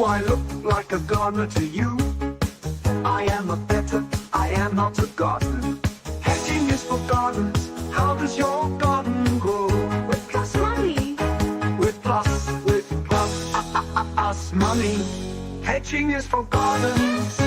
I look like a gardener to you? I am a better, I am not a gardener. Hedging is for gardeners. How does your garden grow? With plus money. With plus money. Hedging is for gardeners.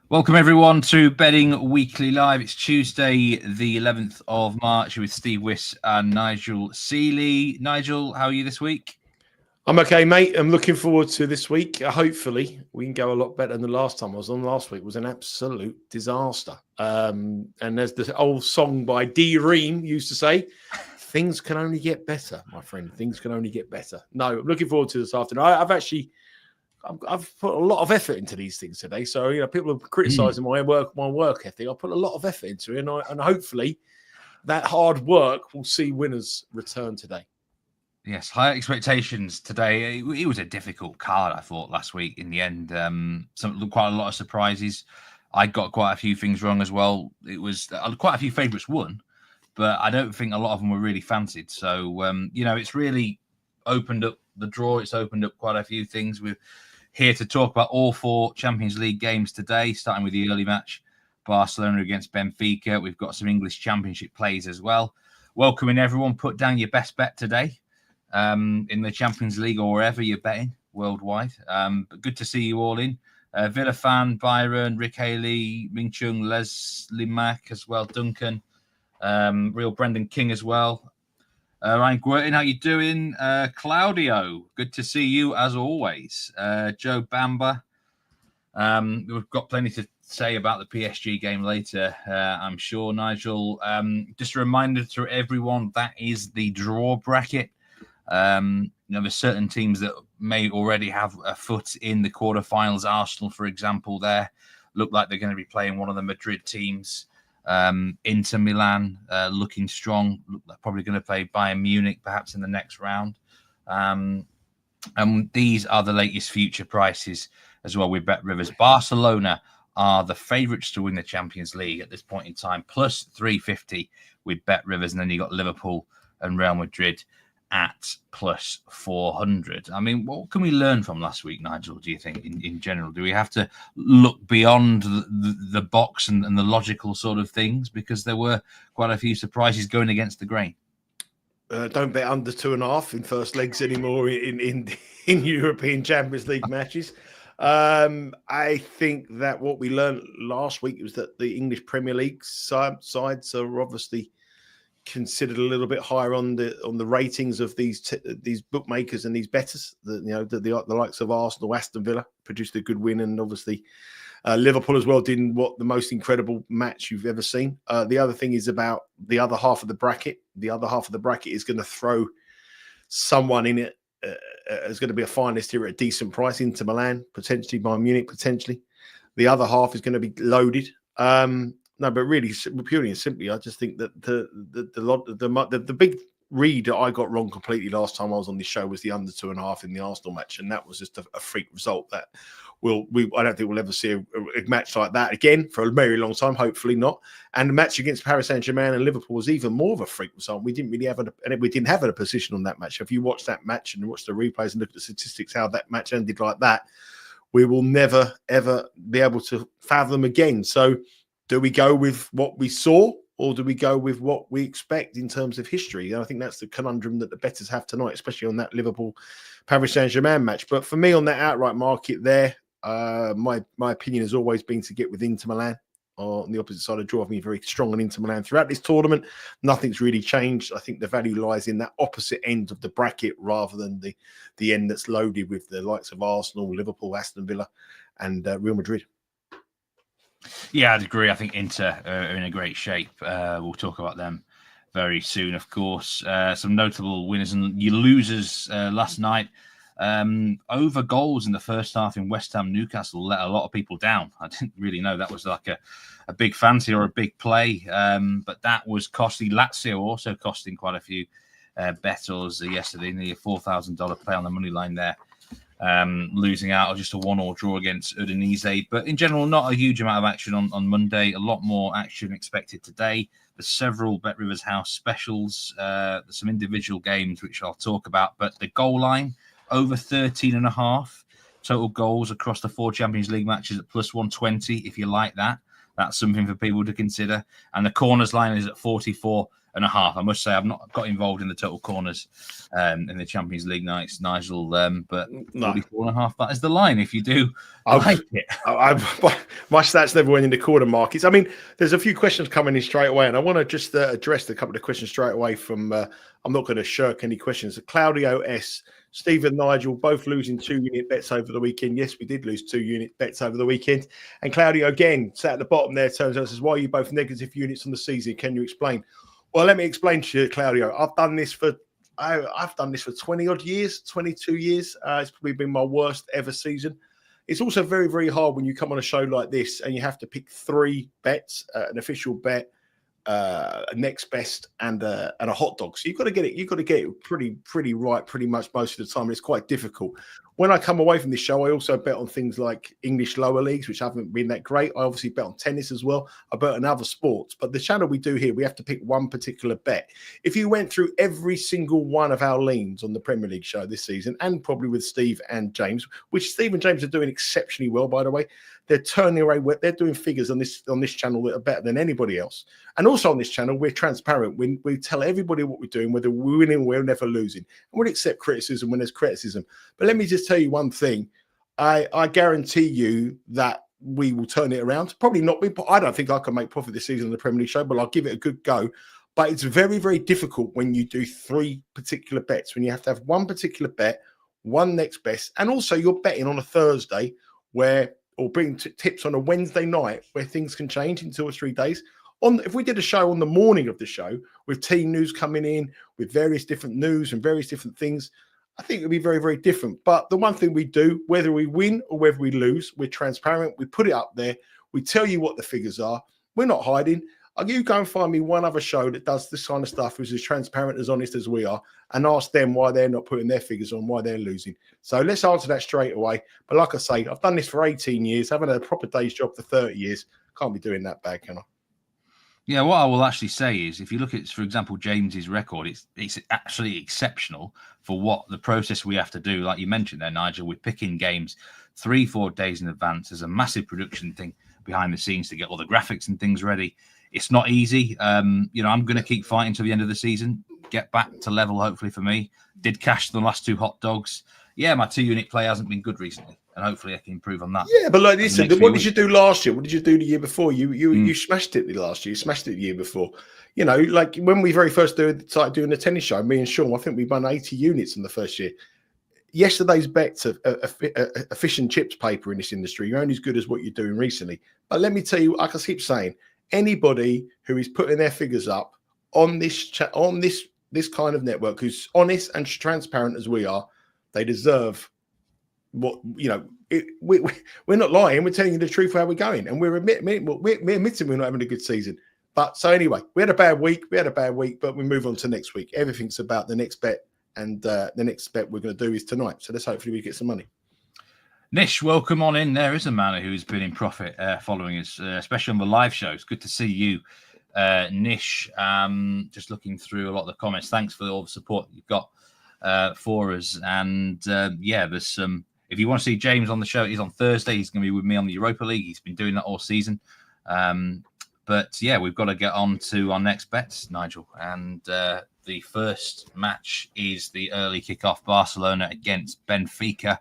Welcome everyone to Betting Weekly Live. It's Tuesday, the 11th of March, with Steve Wyss and Nigel Seeley. Nigel, how are you this week? I'm okay, mate. I'm looking forward to this week. Hopefully, we can go a lot better than the last time I was on. Last week was an absolute disaster. And there's the old song by D. Ream used to say, things can only get better, my friend. Things can only get better. No, I'm looking forward to this afternoon. I've put a lot of effort into these things today. So, people are criticising my work ethic. I put a lot of effort into it. And hopefully that hard work will see winners return today. Yes, high expectations today. It was a difficult card, I thought, last week in the end. Quite a lot of surprises. I got quite a few things wrong as well. It was quite a few favourites won, but I don't think a lot of them were really fancied. So, it's really opened up the draw. It's opened up quite a few things. We're here to talk about all 4 Champions League games today, starting with the early match, Barcelona against Benfica. We've got some English Championship plays as well. Welcoming everyone. Put down your best bet today. In the Champions League or wherever you're betting worldwide. But good to see you all in. Villa fan, Byron, Rick Haley, Ming Chung, Leslie Mack as well, Duncan, real Brendan King as well. Ryan Guertin, how you doing? Claudio, good to see you as always. Joe Bamba. We've got plenty to say about the PSG game later, I'm sure, Nigel. Just a reminder to everyone, that is the draw bracket. There's certain teams that may already have a foot in the quarterfinals. Arsenal, for example, there look like they're going to be playing one of the Madrid teams. Inter Milan looking strong. They're probably going to play Bayern Munich perhaps in the next round. And these are the latest future prices as well with Bet Rivers. Barcelona are the favourites to win the Champions League at this point in time, plus 350 with Bet Rivers. And then you got Liverpool and Real Madrid at plus 400. I mean, what can we learn from last week, Nigel, do you think, in general? Do we have to look beyond the box and the logical sort of things? Because there were quite a few surprises going against the grain. Don't bet under 2.5 in first legs anymore in European Champions League matches. I think that what we learned last week was that the English Premier League sides are obviously considered a little bit higher on the ratings of these bookmakers and these bettors. The likes of Arsenal, Aston Villa produced a good win, and obviously Liverpool as well did the most incredible match you've ever seen. The other thing is about the other half of the bracket. The other half of the bracket is going to throw someone in it. Is going to be a finalist here at a decent price. Inter Milan, potentially Bayern Munich, potentially. The other half is going to be loaded. No, but really, purely and simply, I just think that the big read that I got wrong completely last time I was on this show was the under 2.5 in the Arsenal match, and that was just a freak result. That I don't think we'll ever see a match like that again for a very long time. Hopefully not. And the match against Paris Saint-Germain and Liverpool was even more of a freak result. We didn't have a position on that match. If you watch that match and watch the replays and look at the statistics, how that match ended like that, we will never ever be able to fathom again. So, do we go with what we saw, or do we go with what we expect in terms of history? And I think that's the conundrum that the bettors have tonight, especially on that Liverpool-Paris Saint-Germain match. But for me, on that outright market there, my opinion has always been to get with Inter Milan on the opposite side of the draw. I've been very strong on Inter Milan throughout this tournament. Nothing's really changed. I think the value lies in that opposite end of the bracket rather than the end that's loaded with the likes of Arsenal, Liverpool, Aston Villa, and Real Madrid. Yeah, I'd agree. I think Inter are in a great shape. We'll talk about them very soon, of course. Some notable winners and losers last night. Over goals in the first half in West Ham Newcastle let a lot of people down. I didn't really know that was like a big fancy or a big play, but that was costly. Lazio also costing quite a few bettors yesterday. Nearly a $4,000 play on the money line there losing out or just a 1-1 draw against Udinese. But in general, not a huge amount of action on Monday. A lot more action expected today. There's several Bet Rivers House specials. There's some individual games which I'll talk about. But the goal line, over 13.5 total goals across the 4 Champions League matches at plus 120. If you like that, that's something for people to consider. And the corners line is at 44.5. I must say I've not got involved in the total corners in the Champions League nights, Nigel. But 44.5, that is the line if you do like it. My stats never went into corner markets. I mean, there's a few questions coming in straight away, and I want to just address a couple of questions straight away from, I'm not going to shirk any questions. Claudio S., Steve and Nigel both losing 2-unit bets over the weekend. Yes, we did lose 2-unit bets over the weekend. And Claudio, again, sat at the bottom there, turns out, says, why are you both negative units on the season? Can you explain? Well, let me explain to you, Claudio. I've done this for 20 odd years, 22 years. It's probably been my worst ever season. It's also very, very hard when you come on a show like this and you have to pick 3 bets, an official bet, a next best, and a hot dog. So you've got to get it. You've got to get it pretty right, pretty much most of the time. It's quite difficult. When I come away from this show, I also bet on things like English lower leagues, which haven't been that great. I obviously bet on tennis as well. I bet on other sports. But the channel we do here, we have to pick one particular bet. If you went through every single one of our leans on the Premier League show this season, and probably with Steve and James, which Steve and James are doing exceptionally well, by the way, they're turning around. They're doing figures on this channel that are better than anybody else. And also on this channel, we're transparent. We tell everybody what we're doing, whether we're winning or we're never losing. And we'll accept criticism when there's criticism. But let me just tell you one thing. I guarantee you that we will turn it around. Probably not. I don't think I can make profit this season on the Premier League show, but I'll give it a good go. But it's very, very difficult when you do 3 particular bets, when you have to have one particular bet, one next best, and also you're betting on a Thursday or bring tips on a Wednesday night where things can change in 2 or 3 days. If we did a show on the morning of the show with team news coming in, with various different news and various different things, I think it would be very, very different. But the one thing we do, whether we win or whether we lose, we're transparent. We put it up there. We tell you what the figures are. We're not hiding. You go and find me one other show that does this kind of stuff, who's as transparent, as honest as we are, and ask them why they're not putting their figures on, why they're losing. So let's answer that straight away. But like I say, I've done this for 18 years, haven't had a proper day's job for 30 years. Can't be doing that bad, can I? Yeah, what I will actually say is, if you look at, for example, James's record, it's actually exceptional for what the process we have to do. Like you mentioned there, Nigel, we're picking games 3-4 days in advance. There's a massive production thing behind the scenes to get all the graphics and things ready. It's not easy. I'm going to keep fighting to the end of the season, get back to level, hopefully, for me. Did cash the last 2 hot dogs. Yeah, my 2-unit play hasn't been good recently, and hopefully I can improve on that. Yeah, but like listen, what did you do last year? What did you do the year before? You smashed it last year. You smashed it the year before. You know, like when we very first started doing the tennis show, me and Sean, I think we won 80 units in the first year. Yesterday's bets are a fish and chips paper in this industry. You're only as good as what you're doing recently. But let me tell you, like I keep saying, anybody who is putting their figures up on this kind of network, who's honest and transparent as we are, they deserve what, you know. We're not lying. We're telling you the truth of how we're going, and we're admitting we're not having a good season. But so anyway, we had a bad week, but we move on to next week. Everything's about the next bet, and the next bet we're going to do is tonight. So let's hopefully we get some money. Nish, welcome on in. There is a man who's been in profit following us, especially on the live shows. Good to see you, Nish. Just looking through a lot of the comments. Thanks for all the support you've got for us. And there's some. If you want to see James on the show, he's on Thursday. He's going to be with me on the Europa League. He's been doing that all season. But we've got to get on to our next bets, Nigel. And the first match is the early kickoff, Barcelona against Benfica.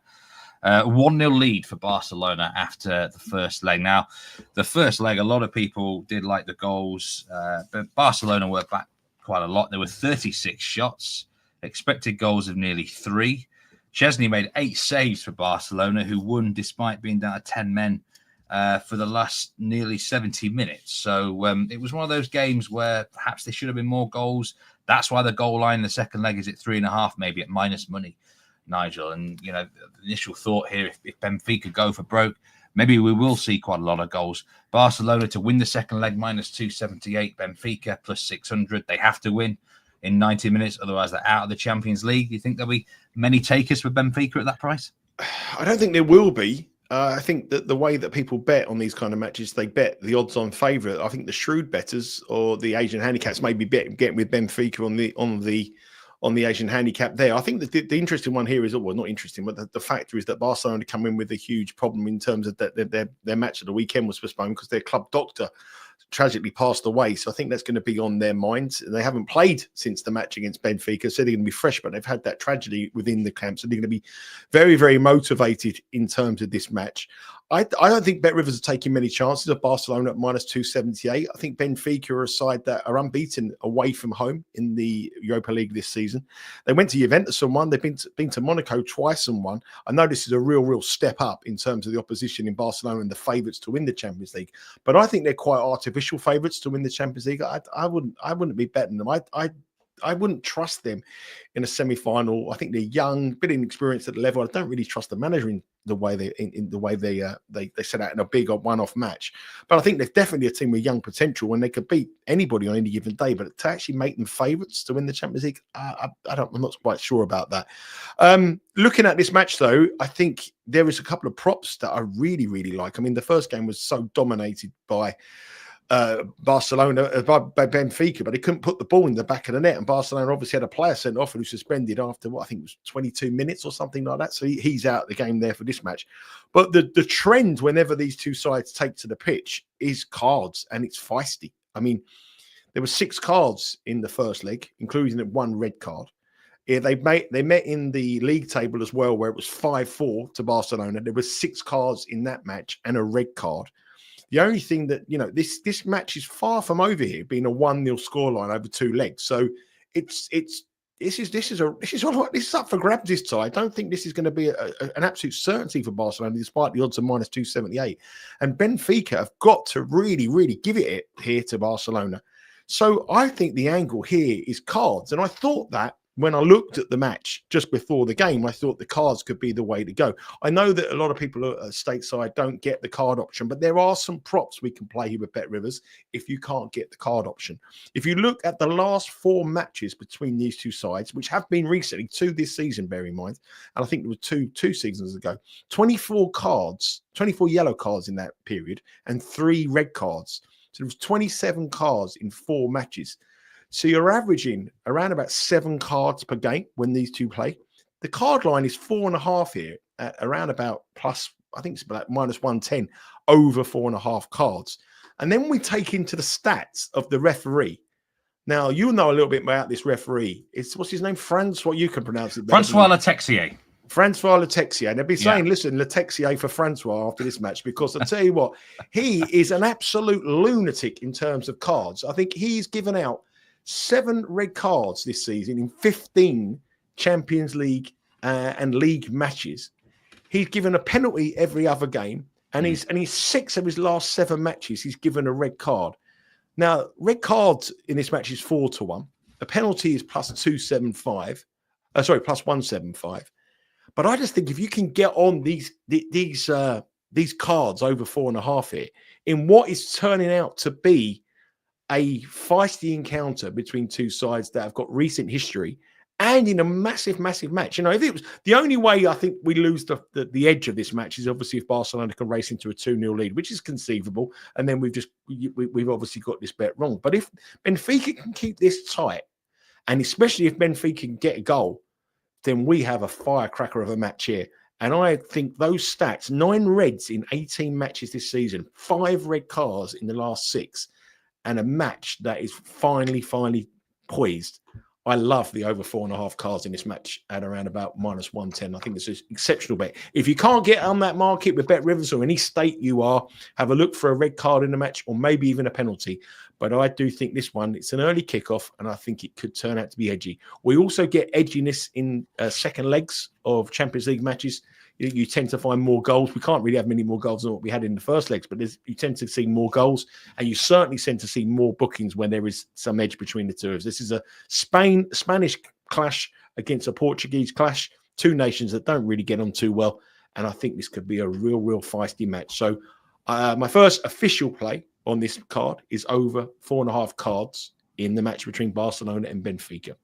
1-0 lead for Barcelona after the first leg. Now, the first leg, a lot of people did like the goals, but Barcelona were back quite a lot. There were 36 shots, expected goals of nearly 3. Chesney made 8 saves for Barcelona, who won despite being down to 10 men for the last nearly 70 minutes. So it was one of those games where perhaps there should have been more goals. That's why the goal line in the second leg is at 3.5, maybe at minus money, Nigel. And, you know, the initial thought here, if Benfica go for broke, maybe we will see quite a lot of goals. Barcelona to win the second leg, minus 278. Benfica, plus 600. They have to win in 90 minutes. Otherwise, they're out of the Champions League. Do you think there'll be many takers for Benfica at that price? I don't think there will be. I think that the way that people bet on these kind of matches, they bet the odds-on favourite. I think the shrewd bettors or the Asian handicaps maybe getting with Benfica on the Asian handicap there. I think that the interesting one here is, well, not interesting, but the factor is that Barcelona come in with a huge problem in terms of that their match of the weekend was postponed because their club doctor tragically passed away. So I think that's going to be on their minds. They haven't played since the match against Benfica, so they're going to be fresh, but they've had that tragedy within the camp. So they're going to be very, very motivated in terms of this match. I don't think Bet Rivers are taking many chances of Barcelona at minus 278. I think Benfica are a side that are unbeaten away from home in the Europa League this season. They went to Juventus and won. They've been to Monaco twice and won. I know this is a real step up in terms of the opposition in Barcelona and the favourites to win the Champions League. But I think they're quite artificial favourites to win the Champions League. I wouldn't be betting them. I wouldn't trust them in a semi-final. I think they're young, bit inexperienced at the level. I don't really trust the manager in the way they set out in a big one-off match. But I think they're definitely a team with young potential and they could beat anybody on any given day. But to actually make them favourites to win the Champions League, I'm not quite sure about that. Looking at this match, though, I think there is a couple of props that I really, really like. I mean, the first game was so dominated by Barcelona, by Benfica, but they couldn't put the ball in the back of the net. And Barcelona obviously had a player sent off who was suspended after what I think was 22 minutes or something like that. So he's out the game there for this match. But the trend whenever these two sides take to the pitch is cards, and it's feisty. I mean, there were 6 cards in the first leg, including one red card. Yeah, they met in the league table as well, where it was 5-4 to Barcelona. There were 6 cards in that match and a red card. The only thing that, this match is far from over here, being a 1-0 scoreline over 2 legs. So this is up for grabs this time. I don't think this is going to be an absolute certainty for Barcelona, despite the odds of minus 278. And Benfica have got to really, really give it here to Barcelona. So I think the angle here is cards. And I thought that when I looked at the match just before the game, I thought the cards could be the way to go. I know that a lot of people at stateside don't get the card option, but there are some props we can play here with Bet Rivers if you can't get the card option. If you look at the last 4 matches between these two sides, which have been recently, 2 this season, bear in mind, and I think there were two seasons ago, 24 yellow cards in that period and 3 red cards. So there was 27 cards in 4 matches. So you're averaging around about 7 cards per game when these two play. The card line is 4.5 here, at around about plus, I think it's about minus 110 over 4.5 cards. And then we take into the stats of the referee. Now, you know a little bit about this referee. What's his name? Francois, you can pronounce it better. Francois Letexier. Francois Letexier. And they'll be saying, listen, Letexier for Francois after this match, because I'll tell you what, he is an absolute lunatic in terms of cards. I think he's given out 7 red cards this season in 15 Champions League and league matches. He's given a penalty every other game, and he's 6 of his last 7 matches he's given a red card. Now, red cards in this match is 4-1. The penalty is plus 275. Plus 175. But I just think if you can get on these cards over 4.5 here, in what is turning out to be a feisty encounter between two sides that have got recent history, and in a massive match. If it was the only way I think we lose the edge of this match is obviously if Barcelona can race into a 2-0 lead, which is conceivable, and then we've obviously got this bet wrong. But if Benfica can keep this tight, and especially if Benfica can get a goal, then we have a firecracker of a match here. And I think those stats, 9 reds in 18 matches this season, 5 red cards in the last 6, and a match that is finally poised. I love the over 4.5 cards in this match at around about minus 110. I think it's an exceptional bet. If you can't get on that market with Bet Rivers or any state you are, have a look for a red card in the match or maybe even a penalty. But I do think this one, it's an early kickoff, and I think it could turn out to be edgy. We also get edginess in second legs of Champions League matches. You tend to find more goals. We can't really have many more goals than what we had in the first legs, but you tend to see more goals, and you certainly tend to see more bookings when there is some edge between the two of us. This is a Spanish clash against a Portuguese clash, 2 nations that don't really get on too well, and I think this could be a real feisty match. So my first official play on this card is over 4.5 cards in the match between Barcelona and Benfica.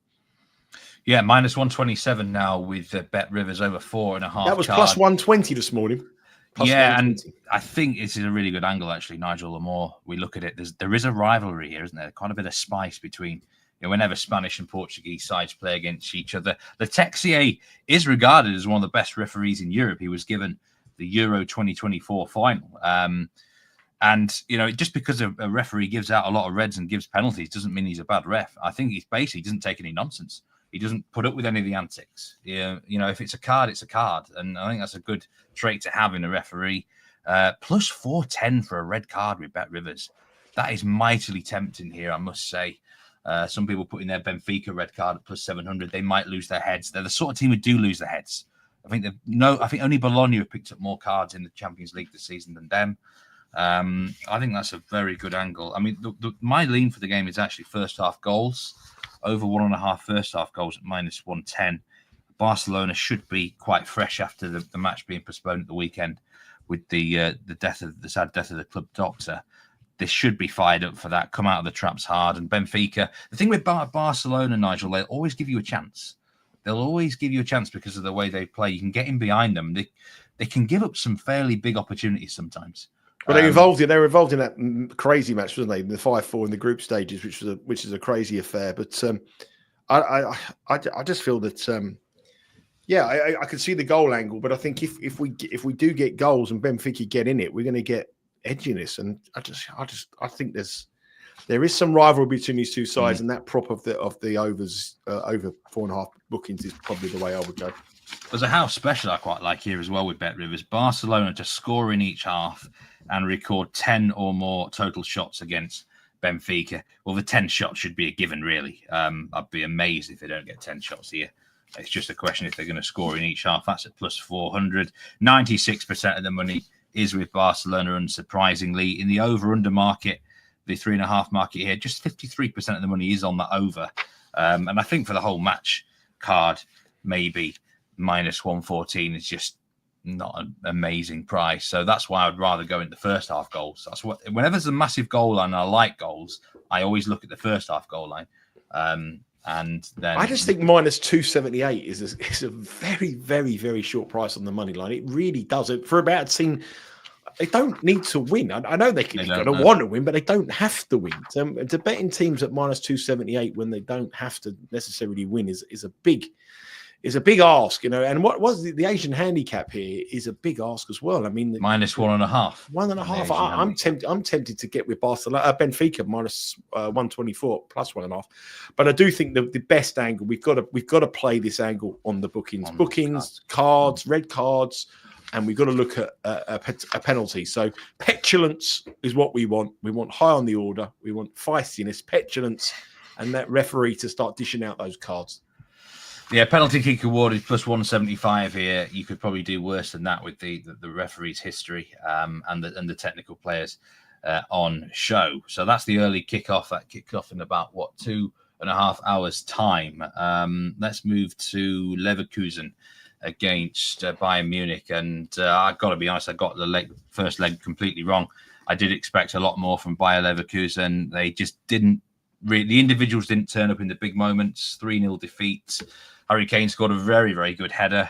Yeah, minus 127 now with Bet Rivers over 4.5. That was plus 120 this morning. Plus yeah, 120. And I think this is a really good angle, actually, Nigel. The more we look at it, there is a rivalry here, isn't there? Quite a bit of spice between, whenever Spanish and Portuguese sides play against each other. Le Texier is regarded as one of the best referees in Europe. He was given the Euro 2024 final. And, just because a referee gives out a lot of reds and gives penalties doesn't mean he's a bad ref. I think he basically doesn't take any nonsense. He doesn't put up with any of the antics. If it's a card, it's a card. And I think that's a good trait to have in a referee. Plus 410 for a red card with Bet Rivers. That is mightily tempting here, I must say. Some people put in their Benfica red card at plus 700. They might lose their heads. They're the sort of team who do lose their heads. I think only Bologna have picked up more cards in the Champions League this season than them. I think that's a very good angle. I mean, my lean for the game is actually first half goals. Over 1.5 first half goals at minus 110. Barcelona should be quite fresh after the match being postponed at the weekend with the sad death of the club doctor. They should be fired up for that, come out of the traps hard. And Benfica, the thing with Barcelona, Nigel, they'll always give you a chance. They'll always give you a chance because of the way they play. You can get in behind them. They can give up some fairly big opportunities sometimes. Well, they were involved in that crazy match, wasn't they? The 5-4 in the group stages, which is a crazy affair. But I just feel that I can see the goal angle, but I think if we do get goals and Benfica get in it, we're going to get edginess. And I think there is some rivalry between these two sides, and that prop of the overs over 4.5 bookings is probably the way I would go. There's a house special I quite like here as well with Bet Rivers. Barcelona to score in each half and record 10 or more total shots against Benfica. Well, the 10 shots should be a given, really. I'd be amazed if they don't get 10 shots here. It's just a question if they're going to score in each half. That's at plus 400. 96% of the money is with Barcelona, unsurprisingly. In the over-under market, the 3.5 market here, just 53% of the money is on that over. And I think for the whole match card, maybe minus 114 is just not an amazing price. So that's why I'd rather go into the first half goals. Whenever there's a massive goal line and I like goals, I always look at the first half goal line. And then I just think minus 278 is a very, very, very short price on the money line. It really does. For about a team, they don't need to win. I know they don't want to win, but they don't have to win. To bet in teams at minus 278 when they don't have to necessarily win is a big ask, And what was the Asian handicap here is a big ask as well. I mean, minus 1.5. 1.5. I'm tempted to get with Barcelona, Benfica minus 124 plus 1.5. But I do think the best angle we've got to play this angle on the bookings, cards, red cards, and we've got to look at a penalty. So petulance is what we want. We want high on the order. We want feistiness, petulance, and that referee to start dishing out those cards. Yeah, penalty kick awarded plus 175 here. You could probably do worse than that with the referee's history and the technical players on show. So that's the early kickoff. That kicked off in about 2.5 hours time. Let's move to Leverkusen against Bayern Munich, and I've got to be honest, I got the first leg completely wrong. I did expect a lot more from Bayer Leverkusen. They just didn't. The individuals didn't turn up in the big moments. 3-0 defeat. Harry Kane scored a very, very good header.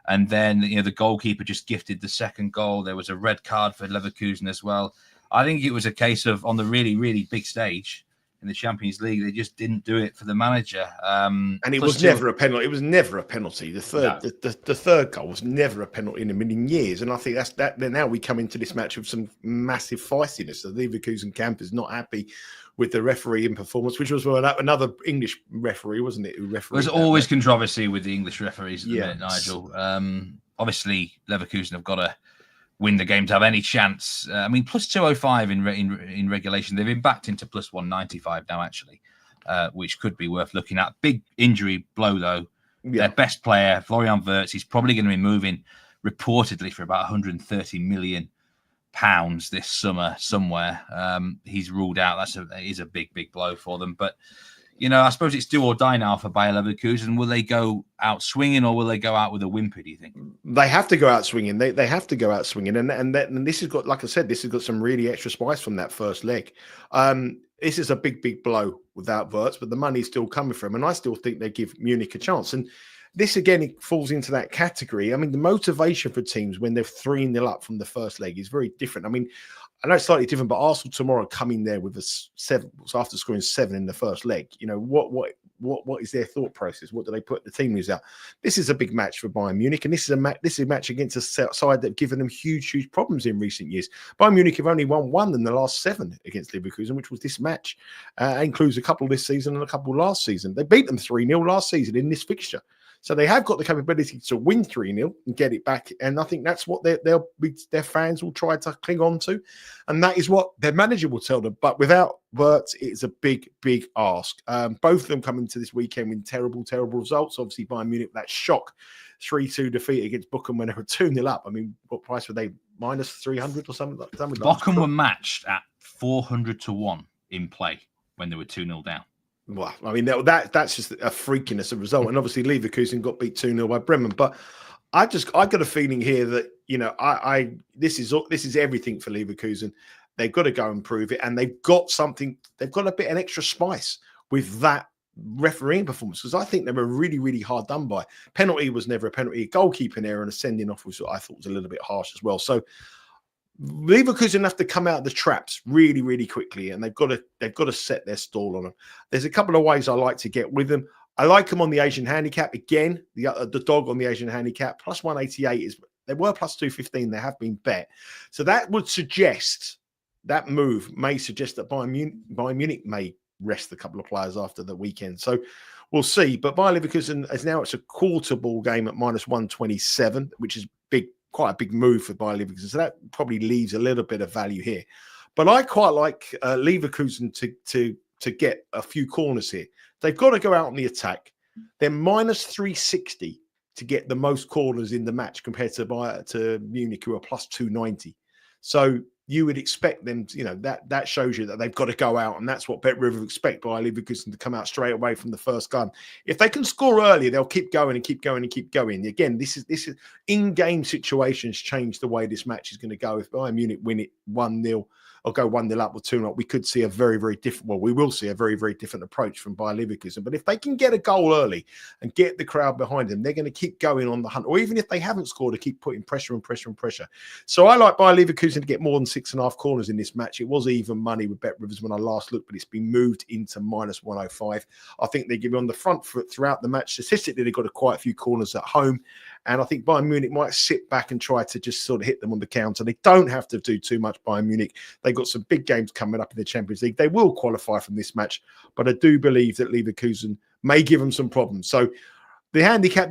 And then, the goalkeeper just gifted the second goal. There was a red card for Leverkusen as well. I think it was a case of on the really, really big stage in the Champions League, they just didn't do it for the manager. And it was never a penalty. It was never a penalty. The third goal was never a penalty in a million years. And I think that's that. Now we come into this match with some massive feistiness. The Leverkusen camp is not happy with the referee in performance, which was another English referee, wasn't it? There's always controversy with the English referees at the minute, Nigel. Obviously, Leverkusen have got to win the game to have any chance. Plus 205 in regulation. They've been backed into plus 195 now, actually, which could be worth looking at. Big injury blow, though. Their best player, Florian Wirtz, he's probably going to be moving reportedly for about 130 million pounds this summer somewhere. He's ruled out. That is a big blow for them. But I suppose it's do or die now for Bayer Leverkusen. Will they go out swinging or will they go out with a whimper, do you think? They have to go out swinging. They have to go out swinging. And this has got, like I said, this has got some really extra spice from that first leg. This is a big blow without Wirtz, but the money's still coming from him. And I still think they give Munich a chance. And this, again, it falls into that category. I mean, the motivation for teams when they're 3-0 up from the first leg is very different. I mean, I know it's slightly different, but Arsenal tomorrow coming there with a 7 after scoring 7 in the first leg. You know, what is their thought process? What do they put the team news out? This is a big match for Bayern Munich, and this is a match against a side that have given them huge problems in recent years. Bayern Munich have only won 1 in the last 7 against Leverkusen, which was this match. Includes a couple this season and a couple last season. They beat them 3-0 last season in this fixture. So they have got the capability to win 3-0 and get it back. And I think that's what their fans will try to cling on to. And that is what their manager will tell them. But without Wirtz, it's a big ask. Both of them coming to this weekend with terrible results. Obviously, Bayern Munich, that shock 3-2 defeat against Bochum when they were 2-0 up. I mean, what price were they? Minus 300 or something like that? Bochum were matched at 400-1 in play when they were 2-0 down. Well, I mean, that's just a freakiness of result. And obviously, Leverkusen got beat 2-0 by Bremen. But I got a feeling here that, you know, this is everything for Leverkusen. They've got to go and prove it. And they've got an extra spice with that refereeing performance, because I think they were really hard done by. Penalty was never a penalty. Goalkeeping error and a sending off was, I thought, was a little bit harsh as well. So Leverkusen have to come out of the traps really quickly, and they've got to set their stall on them. There's a couple of ways I like to get with them. I like them on the Asian handicap. Again, the dog on the Asian handicap plus 188 is, they were plus 215. They have been bet, so that would suggest, that move may suggest that Bayern Munich may rest a couple of players after the weekend. So we'll see. But Bayer Leverkusen, as now it's a quarter ball game at minus 127, which is quite a big move for Bayer Leverkusen. So that probably leaves a little bit of value here. But I quite like Leverkusen to get a few corners here. They've got to go out on the attack. They're minus 360 to get the most corners in the match compared to Munich, who are plus 290. So you would expect them to, you know, that shows you that they've got to go out, and that's what Bet River expect by Leverkusen to come out straight away from the first gun. If they can score early, they'll keep going and keep going and keep going. Again, this is in-game situations change the way this match is going to go. If Bayern Munich win it 1-0 or go 1-0 up or 2-0, we could see a very different, well, we will see a very different approach from Bayer Leverkusen. But if they can get a goal early and get the crowd behind them, they're going to keep going on the hunt. Or even if they haven't scored, to keep putting pressure. So I like Bayer Leverkusen to get more than 6.5 corners in this match. It was even money with Bet Rivers when I last looked, but it's been moved into minus 105. I think they give you on the front foot throughout the match. Statistically, they've got quite a few corners at home. And I think Bayern Munich might sit back and try to just sort of hit them on the counter. They don't have to do too much, Bayern Munich. They've got some big games coming up in the Champions League. They will qualify from this match, but I do believe that Leverkusen may give them some problems. So the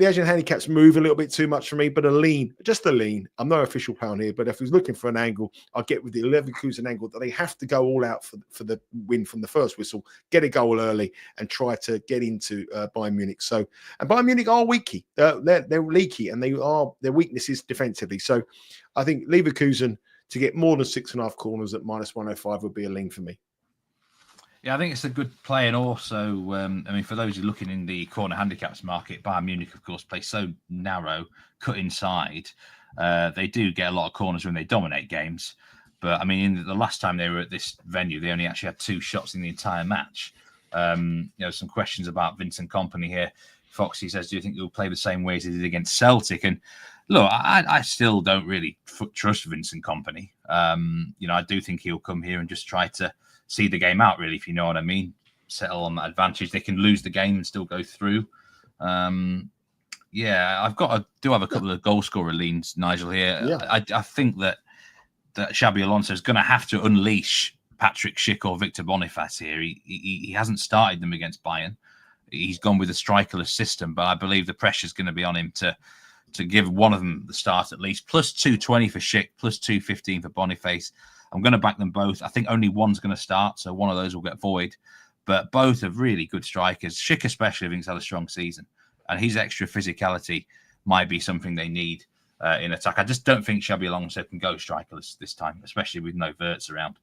Asian handicaps move a little bit too much for me, but just a lean. I'm no official pound here, but if he's looking for an angle, I'll get with the Leverkusen angle that they have to go all out for the win from the first whistle, get a goal early, and try to get into Bayern Munich. So, and Bayern Munich are weaky. They're leaky, and their weakness is defensively. So, I think Leverkusen to get more than 6.5 corners at minus 105 would be a lean for me. Yeah, I think it's a good play. And also, I mean, for those who are looking in the corner handicaps market, Bayern Munich, of course, play so narrow, cut inside. They do get a lot of corners when they dominate games. But, I mean, in the last time they were at this venue, they only actually had 2 shots in the entire match. You know, some questions about Vincent Kompany here. Foxy says, do you think he'll play the same way as he did against Celtic? And look, I still don't really trust Vincent Kompany. You know, I do think he'll come here and just try to see the game out, really, if you know what I mean. Settle on that advantage. They can lose the game and still go through. Yeah, I do have a couple of goal scorer leans, Nigel, here. Yeah. I think that Xabi Alonso is going to have to unleash Patrick Schick or Victor Boniface here. He hasn't started them against Bayern. He's gone with a strikerless system, but I believe the pressure is going to be on him to give one of them the start at least. Plus 220 for Schick, plus 215 for Boniface. I'm going to back them both. I think only one's going to start, so one of those will get void. But both are really good strikers. Schick especially, I think, has had a strong season. And his extra physicality might be something they need in attack. I just don't think Xabi Alonso can go strikerless this time, especially with no Wirtz around.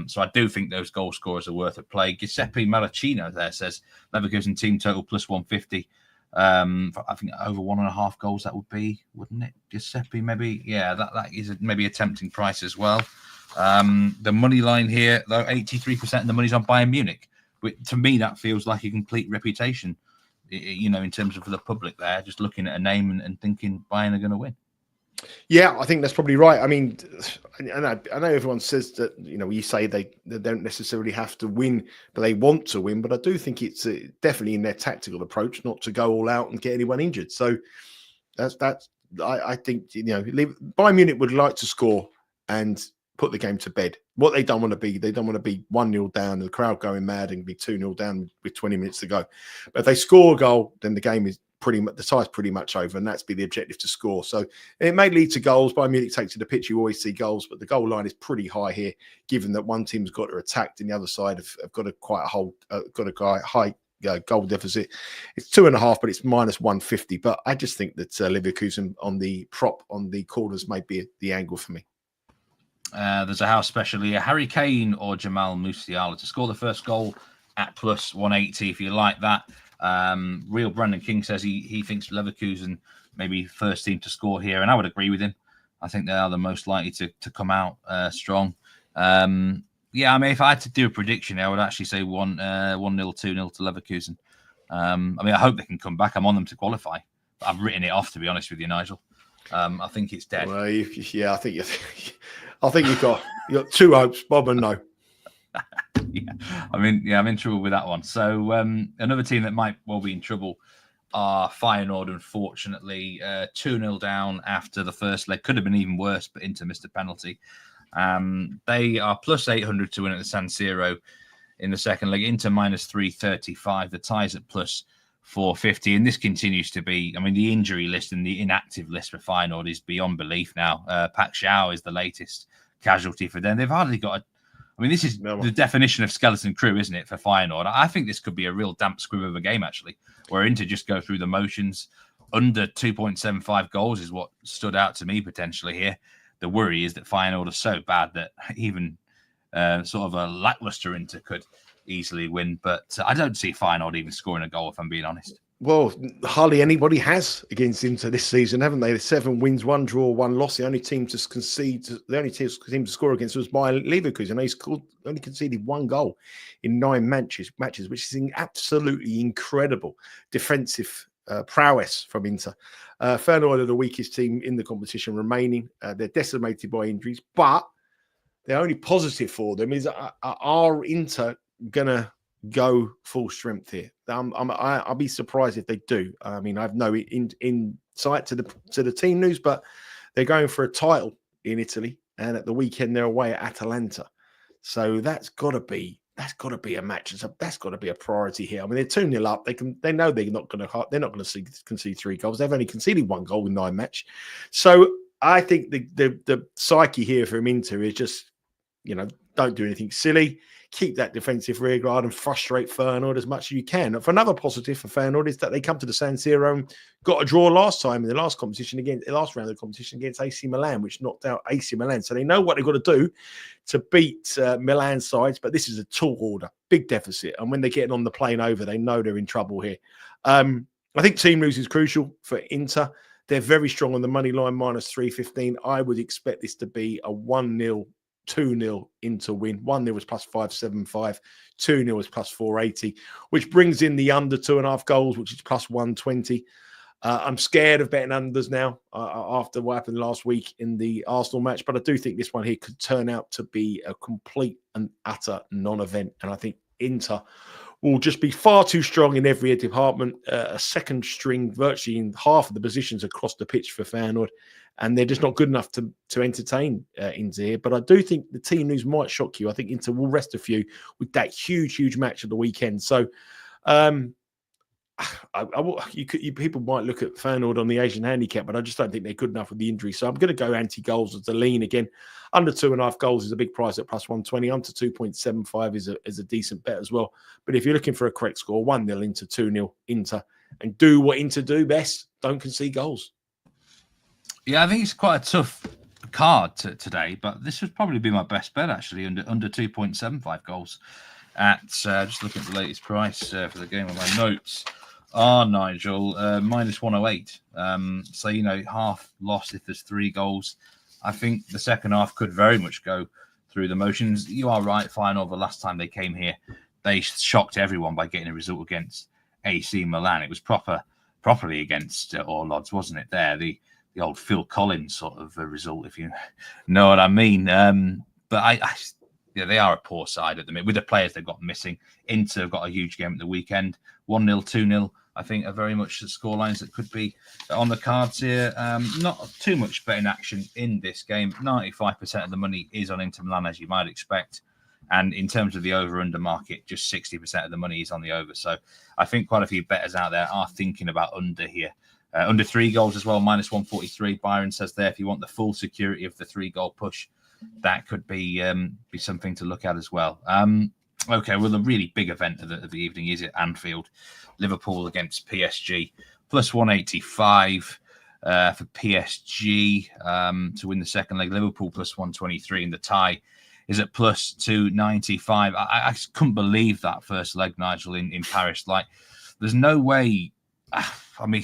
So I do think those goal scorers are worth a play. Giuseppe Malacino there says Leverkusen team total plus 150. I think over 1.5 goals that would be, wouldn't it? Giuseppe, maybe. Yeah, that is maybe a tempting price as well. The money line here, though, 83% of the money's on Bayern Munich. Which, to me, that feels like a complete reputation, in terms of the public there, just looking at a name and thinking Bayern are going to win. Yeah, I think that's probably right. I mean, I know everyone says that, you say they don't necessarily have to win, but they want to win. But I do think it's definitely in their tactical approach not to go all out and get anyone injured. So I think, Bayern Munich would like to score and put the game to bed. What they don't want to be 1-0 down, the crowd going mad, and be 2-0 down with 20 minutes to go. But if they score a goal, then the game is the tie's pretty much over, and that's be the objective, to score. So it may lead to goals. Bayern Munich take to the pitch, you always see goals, but the goal line is pretty high here, given that one team's got to attack and the other side have got a high goal deficit. It's 2.5, but it's -150. But I just think that Leverkusen on the prop on the corners may be the angle for me. There's a house special here: Harry Kane or Jamal Musiala to score the first goal at +180. If you like that. Real Brandon King says he thinks Leverkusen maybe first team to score here, and I would agree with him. I think they are the most likely to come out strong. Yeah, I mean, if I had to do a prediction, I would actually say 1-0, 2-0 to Leverkusen. I mean, I hope they can come back. I'm on them to qualify, but I've written it off, to be honest with you, Nigel. I think it's dead. Well, I think you've got two hopes, Bob and no. I'm in trouble with that one. So another team that might well be in trouble are Feyenoord, unfortunately. 2-0 down after the first leg. Could have been even worse, but Inter missed a penalty. They are +800 to win at the San Siro in the second leg. Inter -335. The tie's at +450. And this continues to be, I mean, the injury list and the inactive list for Feyenoord is beyond belief now. Pak Xiao is the latest casualty for them. They've hardly got I mean, this is the definition of skeleton crew, isn't it, for Feyenoord? I think this could be a real damp squib of a game, actually, where Inter just go through the motions. Under 2.75 goals is what stood out to me potentially here. The worry is that Feyenoord are so bad that even sort of a lackluster Inter could easily win. But I don't see Feyenoord even scoring a goal, if I'm being honest. Well, hardly anybody has against Inter this season, haven't they? 7 wins, 1 draw, 1 loss. The only team to score against was Bayern Leverkusen. He's only conceded 1 goal in 9 matches, which is absolutely incredible defensive prowess from Inter. Feyenoord are the weakest team in the competition remaining. They're decimated by injuries, but the only positive for them is are Inter gonna go full strength here? I'll be surprised if they do. I mean, I've no insight to the team news, but they're going for a title in Italy, and at the weekend they're away at Atalanta. So that's got to be a match. That's got to be a priority here. I mean, they're 2-0 up. They know they're not going to concede 3 goals. They've only conceded 1 goal in 9 matches. So I think the psyche here from Inter is just, don't do anything silly. Keep that defensive rear guard and frustrate Feyenoord as much as you can. For another positive for Feyenoord is that they come to the San Siro and got a draw last time in the last round of the competition against AC Milan, which knocked out AC Milan. So they know what they've got to do to beat Milan sides, but this is a tall order, big deficit. And when they're getting on the plane over, they know they're in trouble here. I think team news is crucial for Inter. They're very strong on the money line, -315. I would expect this to be a 1-0, 2-0 Inter win. 1-0 was +575, 2-0 was +480, which brings in the under 2.5 goals, which is +120. I'm scared of betting unders now after what happened last week in the Arsenal match, but I do think this one here could turn out to be a complete and utter non-event. And I think Inter will just be far too strong in every department, a second string virtually in half of the positions across the pitch for Feyenoord, and they're just not good enough to entertain Inter here. But I do think the team news might shock you. I think Inter will rest a few with that huge match of the weekend. So people might look at Feyenoord on the Asian handicap, but I just don't think they're good enough with the injury. So I'm going to go anti-goals as the lean again. Under 2.5 goals is a big price at +120. Under 2.75 is a decent bet as well. But if you're looking for a correct score, 1-0 Inter, 2-0 Inter, and do what Inter do best, don't concede goals. Yeah, I think it's quite a tough card today, but this would probably be my best bet actually, under 2.75 goals. At just looking at the latest price for the game on my notes. Nigel, -108. So, half loss if there's 3 goals. I think the second half could very much go through the motions. You are right, Feyenoord, the last time they came here, they shocked everyone by getting a result against AC Milan. It was properly against all odds, wasn't it? There, the old Phil Collins sort of a result, if you know what I mean. But yeah, they are a poor side at the minute with the players they've got missing. Inter have got a huge game at the weekend, 1-0, 2-0. I think are very much the scorelines that could be on the cards here. Not too much betting action in this game. 95% of the money is on Inter Milan, as you might expect. And in terms of the over-under market, just 60% of the money is on the over. So I think quite a few bettors out there are thinking about under here. Under 3 goals as well, minus 143. Byron says there, if you want the full security of the 3-goal push, that could be something to look at as well. Okay, well, the really big event of the evening is at Anfield. Liverpool against PSG, plus 185 for PSG to win the second leg. Liverpool plus 123, and the tie is at plus 295. I just couldn't believe that first leg, Nigel, in Paris. Like, there's no way. I mean,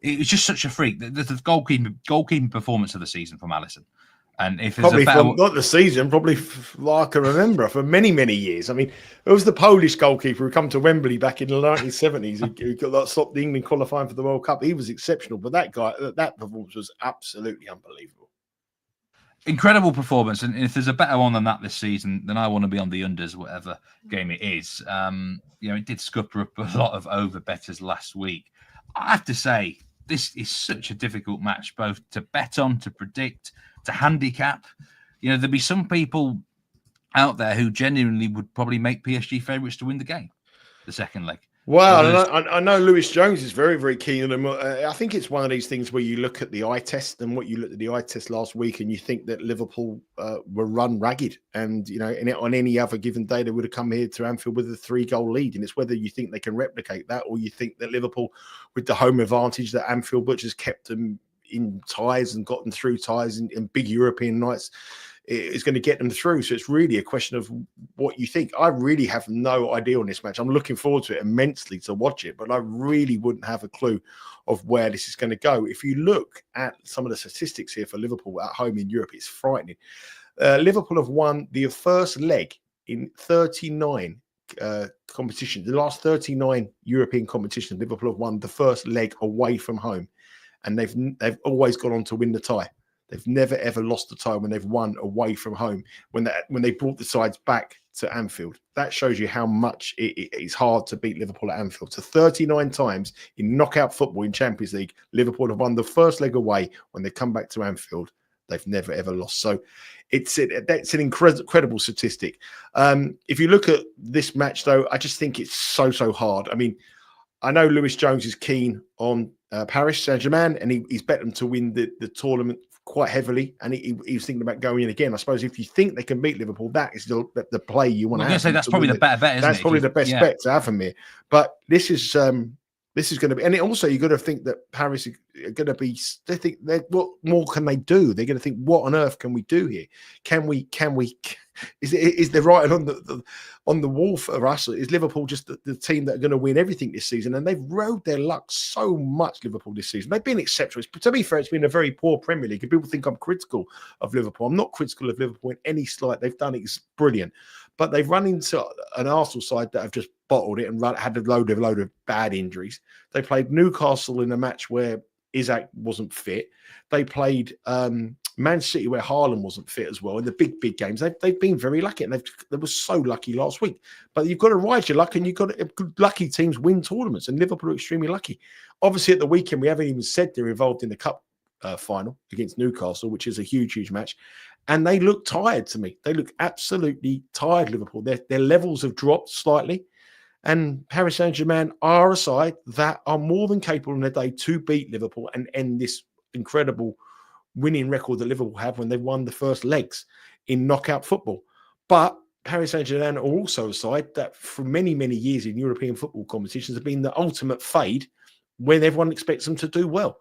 it was just such a freak. The goalkeeping performance of the season from Alisson. And if there's probably not the season, probably like I can remember for many, many years. I mean, it was the Polish goalkeeper who come to Wembley back in the 1970s who got that stopped England qualifying for the World Cup. He was exceptional, but that performance was absolutely unbelievable. Incredible performance. And if there's a better one than that this season, then I want to be on the unders, whatever game it is. It did scupper up a lot of over bettors last week. I have to say, this is such a difficult match, both to bet on, to predict, to handicap. There'd be some people out there who genuinely would probably make PSG favourites to win the game, the second leg. Well, I know Lewis Jones is very, very keen on them. I think it's one of these things where you look at the eye test and what you looked at the eye test last week and you think that Liverpool were run ragged. And, on any other given day, they would have come here to Anfield with a 3-goal lead. And it's whether you think they can replicate that or you think that Liverpool, with the home advantage that Anfield Butchers kept them in ties and gotten through ties in big European nights, is going to get them through. So it's really a question of what you think. I really have no idea on this match. I'm looking forward to it immensely to watch it, but I really wouldn't have a clue of where this is going to go. If you look at some of the statistics here for Liverpool at home in Europe, it's frightening. Liverpool have won the first leg in 39 competitions. The last 39 European competitions, Liverpool have won the first leg away from home, and they've always gone on to win the tie. They've never, ever lost the tie when they've won away from home, when they brought the sides back to Anfield. That shows you how much it's hard to beat Liverpool at Anfield. So 39 times in knockout football in Champions League, Liverpool have won the first leg away. When they come back to Anfield, they've never, ever lost. So that's an incredible statistic. If you look at this match, though, I just think it's so hard. I mean, I know Lewis Jones is keen on Paris Saint-Germain, and he's bet them to win the tournament quite heavily, and he was thinking about going in again. I suppose if you think they can beat Liverpool, that is the play you want to have. I was going to say that's probably the better bet, isn't it? That's probably the best bet to have from here. But this is going to be, and also you've got to think that Paris are going to be. They think, what more can they do? They're going to think, what on earth can we do here? Can we? Is there writing on the wall for us? Is Liverpool just the team that are going to win everything this season? And they've rode their luck so much, Liverpool, this season. They've been exceptional. To be fair, it's been a very poor Premier League. And people think I'm critical of Liverpool. I'm not critical of Liverpool in any slight. They've done it brilliant. But they've run into an Arsenal side that have just bottled it and had a load of bad injuries. They played Newcastle in a match where Isaac wasn't fit. They played Man City where Haaland wasn't fit as well. In the big games, they've been very lucky, and they were so lucky last week. But you've got to ride your luck, and you've got lucky teams win tournaments, and Liverpool are extremely lucky. Obviously, at the weekend, we haven't even said they're involved in the cup final against Newcastle, which is a huge match. And they look tired to me. They look absolutely tired, Liverpool. Their levels have dropped slightly. And Paris Saint-Germain are a side that are more than capable in their day to beat Liverpool and end this incredible winning record that Liverpool have when they won the first legs in knockout football. But Paris Saint-Germain are also a side that for many, many years in European football competitions have been the ultimate fade when everyone expects them to do well.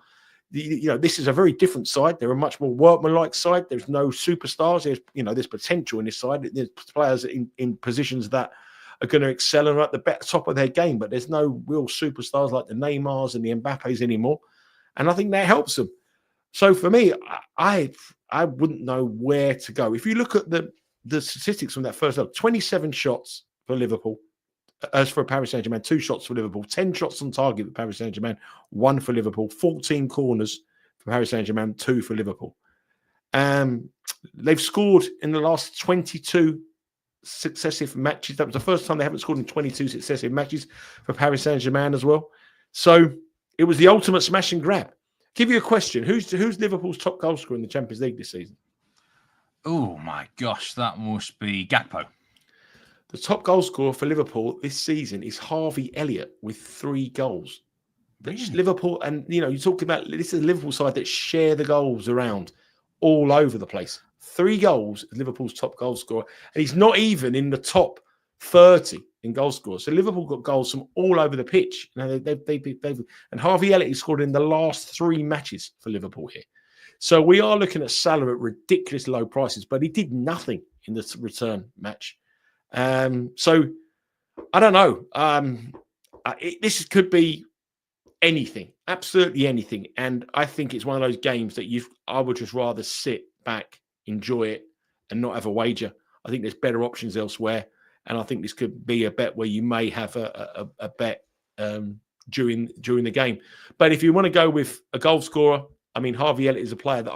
This is a very different side. They're a much more workmanlike side. There's no superstars. There's potential in this side. There's players in positions that are going to excel and are at the top of their game, but there's no real superstars like the Neymars and the Mbappes anymore. And I think that helps them. So for me, I wouldn't know where to go. If you look at the statistics from that first half, 27 shots for Liverpool, as for Paris Saint-Germain, 2 shots for Liverpool, 10 shots on target for Paris Saint-Germain, 1 for Liverpool, 14 corners for Paris Saint-Germain, 2 for Liverpool. They've scored in the last 22 successive matches. That was the first time they haven't scored in 22 successive matches for Paris Saint-Germain as well. So it was the ultimate smash and grab. Give you a question. Who's Liverpool's top goal scorer in the Champions League this season? Oh, my gosh. That must be Gakpo. The top goal scorer for Liverpool this season is Harvey Elliott with 3 goals. Really? Liverpool, and you talk about this is a Liverpool side that share the goals around all over the place. 3 goals, Liverpool's top goal scorer, and he's not even in the top 30 in goal scorers. So Liverpool got goals from all over the pitch. And Harvey Elliott has scored in the last 3 matches for Liverpool here. So we are looking at Salah at ridiculous low prices, but he did nothing in the return match. So I don't know. This could be anything, absolutely anything. And I think it's one of those games that I would just rather sit back, enjoy it, and not have a wager. I think there's better options elsewhere. And I think this could be a bet where you may have a bet during the game. But if you want to go with a goal scorer, I mean, Harvey Elliott is a player that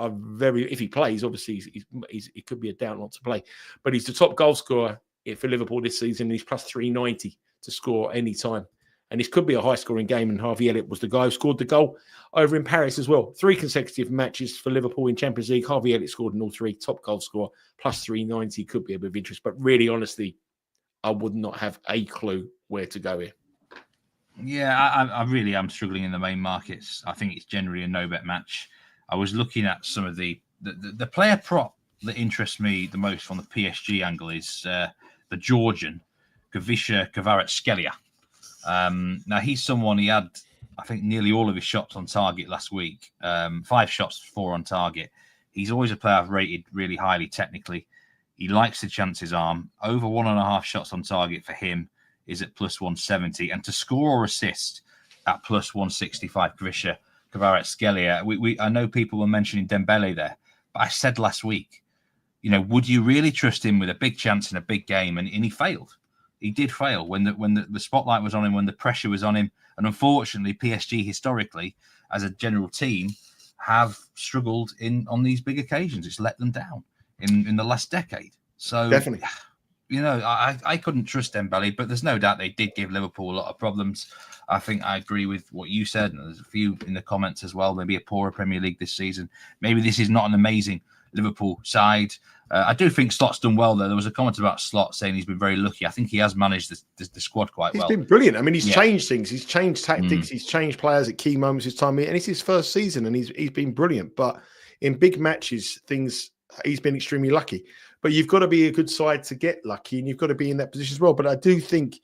if he plays, obviously he could be a doubt not to play. But he's the top goal scorer for Liverpool this season. And he's plus 390 to score any time. And this could be a high-scoring game, and Harvey Elliott was the guy who scored the goal over in Paris as well. 3 consecutive matches for Liverpool in Champions League. Harvey Elliott scored in all 3. Top goal scorer, plus 390 could be a bit of interest. But really, honestly, I would not have a clue where to go here. Yeah, I really am struggling in the main markets. I think it's generally a no-bet match. I was looking at some of the player prop that interests me the most from the PSG angle is the Georgian, Gavisha Kvaratskhelia. Now, he's someone, he had, I think, nearly all of his shots on target last week. 5 shots, 4 on target. He's always a player I've rated really highly technically. He likes to chance his arm. Over 1.5 shots on target for him is at plus 170. And to score or assist at plus 165, Gavisha Kvaratskhelia. I know people were mentioning Dembele there, but I said last week, would you really trust him with a big chance in a big game? And he failed. He did fail when the spotlight was on him, when the pressure was on him. And unfortunately, PSG historically, as a general team, have struggled on these big occasions. It's let them down in the last decade. So definitely, I couldn't trust Dembele, but there's no doubt they did give Liverpool a lot of problems. I think I agree with what you said, and there's a few in the comments as well. Maybe a poorer Premier League this season. Maybe this is not an amazing Liverpool side. I do think Slot's done well, though. There was a comment about Slot saying he's been very lucky. I think he has managed the squad quite well. He's been brilliant. I mean, he's changed things. He's changed tactics. He's changed players at key moments of time. And it's his first season, and he's been brilliant. But in big matches, he's been extremely lucky. But you've got to be a good side to get lucky, and you've got to be in that position as well. But I do think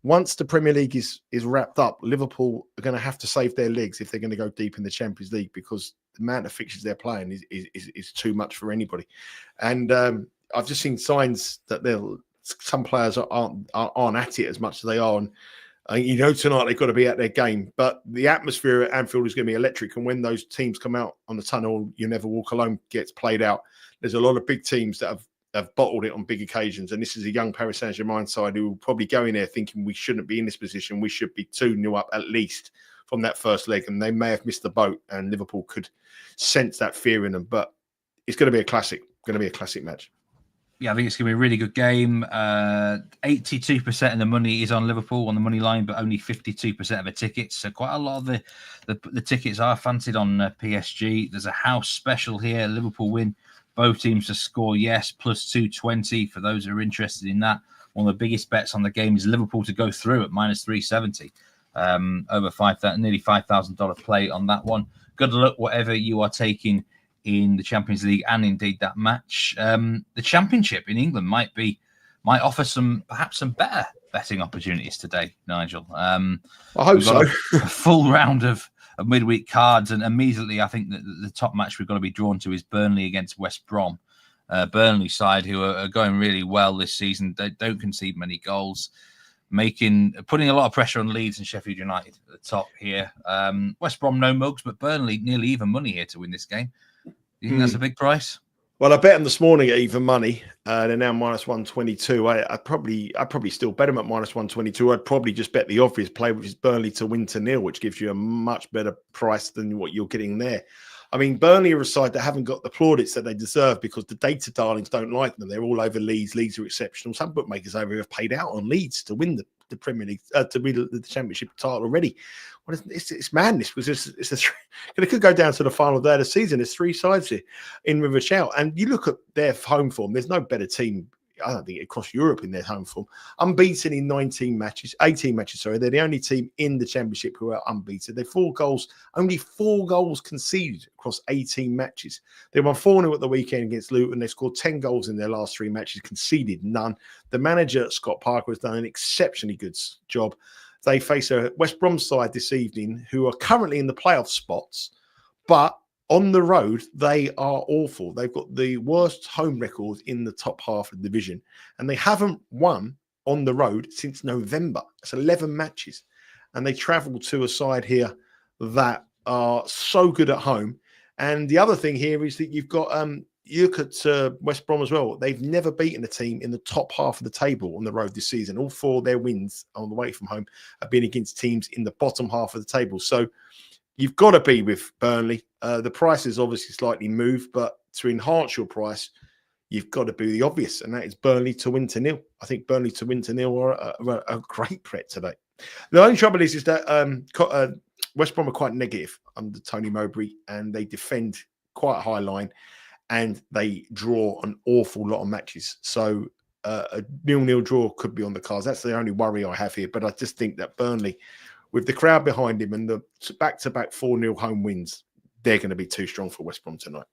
once the Premier League is wrapped up, Liverpool are going to have to save their legs if they're going to go deep in the Champions League, because the amount of fixtures they're playing is too much for anybody. And I've just seen signs that some players aren't at it as much as they are. And tonight they've got to be at their game. But the atmosphere at Anfield is going to be electric. And when those teams come out on the tunnel, You Never Walk Alone gets played out. There's a lot of big teams that have bottled it on big occasions. And this is a young Paris Saint-Germain side who will probably go in there thinking we shouldn't be in this position. We should be 2-0 up at least from that first leg. And they may have missed the boat, and Liverpool could sense that fear in them. But it's going to be a classic match. Yeah, I think it's going to be a really good game. 82% of the money is on Liverpool on the money line, but only 52% of the tickets. So quite a lot of the tickets are fancied on PSG. There's a house special here. Liverpool win. Both teams to score, yes, plus 220 for those who are interested in that. One of the biggest bets on the game is Liverpool to go through at minus 370. Over nearly $5,000 play on that one. Good luck, whatever you are taking in the Champions League and indeed that match. The Championship in England might offer perhaps some better betting opportunities today, Nigel. I hope so. A full round of midweek cards, and immediately I think that the top match we've got to be drawn to is Burnley against West Brom. Burnley side who are going really well this season. They don't concede many goals. putting a lot of pressure on Leeds and Sheffield United at the top here. West Brom no mugs, but Burnley nearly even money here to win this game. Do you think that's a big price? Well, I bet them this morning at even money. They're now minus 122. I'd probably still bet them at minus 122. I'd probably just bet the obvious play, which is Burnley to win to nil, which gives you a much better price than what you're getting there. I mean, Burnley are a side that haven't got the plaudits that they deserve because the data darlings don't like them. They're all over Leeds. Leeds are exceptional. Some bookmakers over here have paid out on Leeds to win the Premier League, to win the Championship title already. Well, it's madness because it could go down to the final day of the season. There's 3 sides here in with a shout. And you look at their home form, there's no better team, I don't think, across Europe in their home form. Unbeaten in 18 matches, sorry. They're the only team in the Championship who are unbeaten. They're only 4 goals conceded across 18 matches. They won 4-0 at the weekend against Luton. They scored 10 goals in their last 3 matches, conceded none. The manager, Scott Parker, has done an exceptionally good job. They face a West Brom side this evening who are currently in the playoff spots, but on the road, they are awful. They've got the worst home record in the top half of the division, and they haven't won on the road since November. It's 11 matches, and they travel to a side here that are so good at home. And the other thing here is that you've got you look at West Brom as well. They've never beaten a team in the top half of the table on the road this season. All 4 of their wins on the way from home have been against teams in the bottom half of the table. So you've got to be with Burnley. The price is obviously slightly moved, but to enhance your price, you've got to do the obvious, and that is Burnley to win to nil. I think Burnley to win to nil are a great bet today. The only trouble is that West Brom are quite negative under Tony Mowbray, and they defend quite a high line, and they draw an awful lot of matches. So a 0-0 draw could be on the cards. That's the only worry I have here. But I just think that Burnley, with the crowd behind him and the back-to-back 4-0 home wins, they're going to be too strong for West Brom tonight.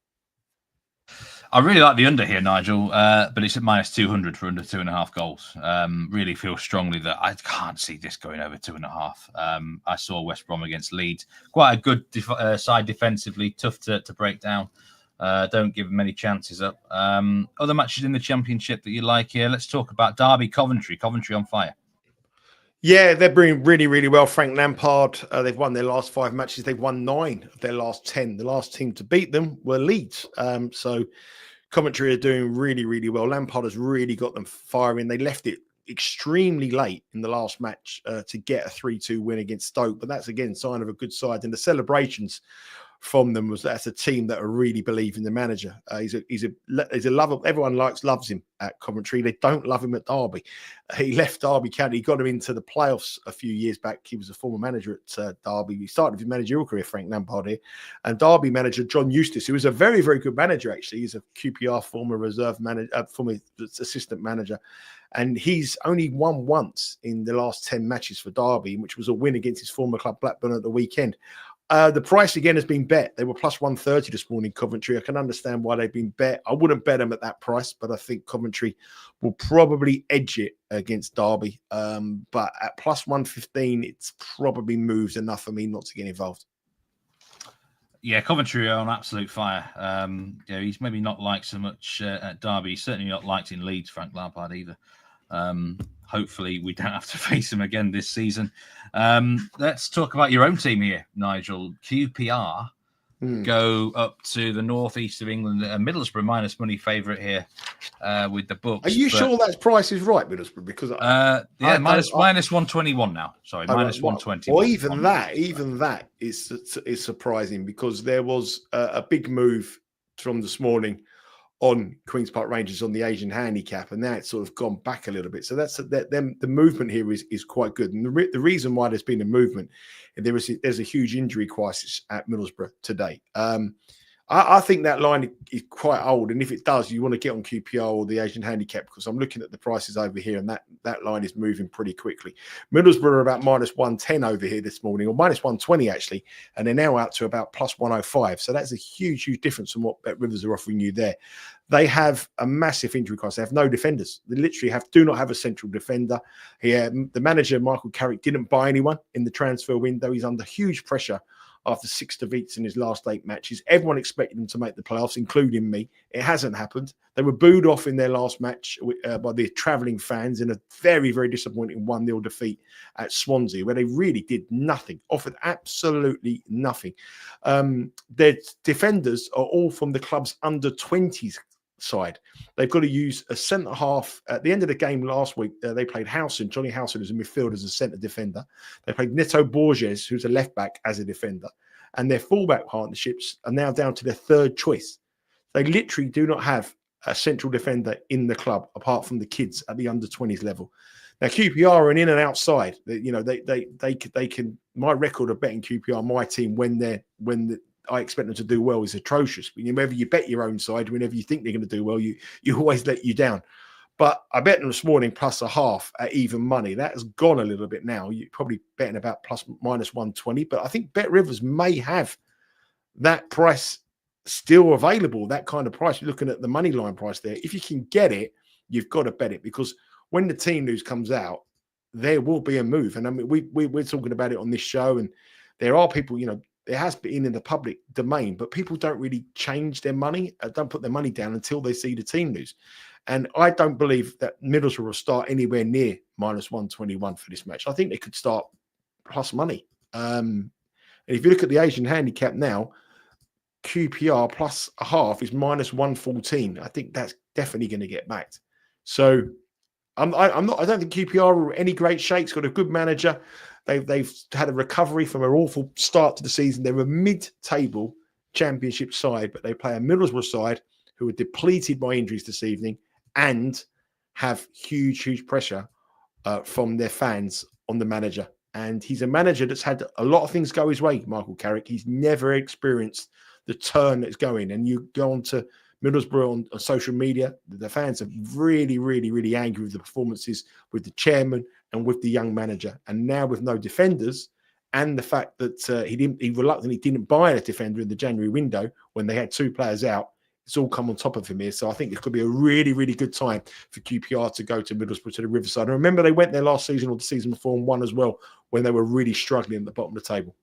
I really like the under here, Nigel, but it's at minus 200 for under 2.5 goals. Really feel strongly that I can't see this going over 2.5. I saw West Brom against Leeds. Quite a good side defensively, tough to break down. Don't give them many chances up. Other matches in the Championship that you like here. Let's talk about Derby, Coventry. Coventry on fire. Yeah, they're doing really, really well. Frank Lampard, they've won their last 5 matches. They've won 9 of their last 10. The last team to beat them were Leeds. So Coventry are doing really, really well. Lampard has really got them firing. They left it extremely late in the last match to get a 3-2 win against Stoke. But that's, again, sign of a good side. And the celebrations from them was that's a team that really believe in the manager. He's a lover. Everyone loves him at Coventry. They don't love him at Derby. He left Derby County. He got him into the playoffs a few years back. He was a former manager at Derby. He started his managerial career, Frank Lampard here, and Derby manager John Eustace, who was a very, very good manager actually. He's a QPR former reserve manager, former assistant manager. And he's only won once in the last 10 matches for Derby, which was a win against his former club Blackburn at the weekend. The price again has been bet. They were plus 130 this morning, Coventry. I can understand why they've been bet. I wouldn't bet them at that price, but I think Coventry will probably edge it against Derby. But at plus 115, it's probably moves enough for me not to get involved. Yeah, Coventry are on absolute fire. He's maybe not liked so much at Derby. He's certainly not liked in Leeds, Frank Lampard, either. Hopefully we don't have to face him again this season. Let's talk about your own team here, Nigel. QPR go up to the northeast of England. Middlesbrough minus money favourite here with the books. Are you sure that price is right, Middlesbrough? Because minus 121 now. Sorry, minus 120. Well, even that is surprising because there was a big move from this morning on Queen's Park Rangers on the Asian handicap, and now it's sort of gone back a little bit. So the movement here is quite good. And the reason why there's been a movement, there's a huge injury crisis at Middlesbrough today. I think that line is quite old, and if it does, you want to get on QPR or the Asian handicap because I'm looking at the prices over here, and that line is moving pretty quickly. Middlesbrough are about minus 110 over here this morning, or minus 120 actually, and they're now out to about plus 105. So that's a huge, huge difference from what Bet Rivers are offering you there. They have a massive injury crisis. They have no defenders. They literally do not have a central defender. Here, the manager, Michael Carrick, didn't buy anyone in the transfer window. He's under huge pressure after 6 defeats in his last 8 matches. Everyone expected him to make the playoffs, including me. It hasn't happened. They were booed off in their last match by the travelling fans in a very, very disappointing 1-0 defeat at Swansea, where they really did nothing, offered absolutely nothing. Their defenders are all from the club's under-20s side. They've got to use a centre half. At the end of the game last week, they played Howson, Johnny Howson, who's a midfielder, as a centre defender. They played Neto Borges, who's a left back, as a defender. And their fullback partnerships are now down to their 3rd choice. They literally do not have a central defender in the club apart from the kids at the under-20s level. Now QPR are an in and outside. They can. My record of betting QPR, my team, I expect them to do well, is atrocious. Whenever you bet your own side, whenever you think they're going to do well, you always let you down. But I bet them this morning plus a half at even money. That has gone a little bit now. You're probably betting about minus 120. But I think Bet Rivers may have that price still available, that kind of price. You're looking at the money line price there. If you can get it, you've got to bet it, because when the team news comes out, there will be a move. And I mean, we're talking about it on this show, and there are people, it has been in the public domain, but people don't really change their money, don't put their money down until they see the team news. And I don't believe that Middlesbrough will start anywhere near minus 121 for this match. I think they could start plus money. And if you look at the Asian handicap now, QPR plus a half is minus 114. I think that's definitely going to get backed. So I don't think QPR are any great shakes. Got a good manager. They've had a recovery from an awful start to the season. They're a mid-table championship side, but they play a Middlesbrough side who are depleted by injuries this evening and have huge pressure from their fans on the manager. And he's a manager that's had a lot of things go his way, Michael Carrick. He's never experienced the turn that's going. And you go on to Middlesbrough on social media, the fans are really angry with the performances, with the chairman and with the young manager. And now with no defenders, and the fact that he reluctantly didn't buy a defender in the January window when they had 2 players out, it's all come on top of him here. So I think it could be a really good time for QPR to go to Middlesbrough, to the Riverside. And remember, they went there last season or the season before and won as well when they were really struggling at the bottom of the table.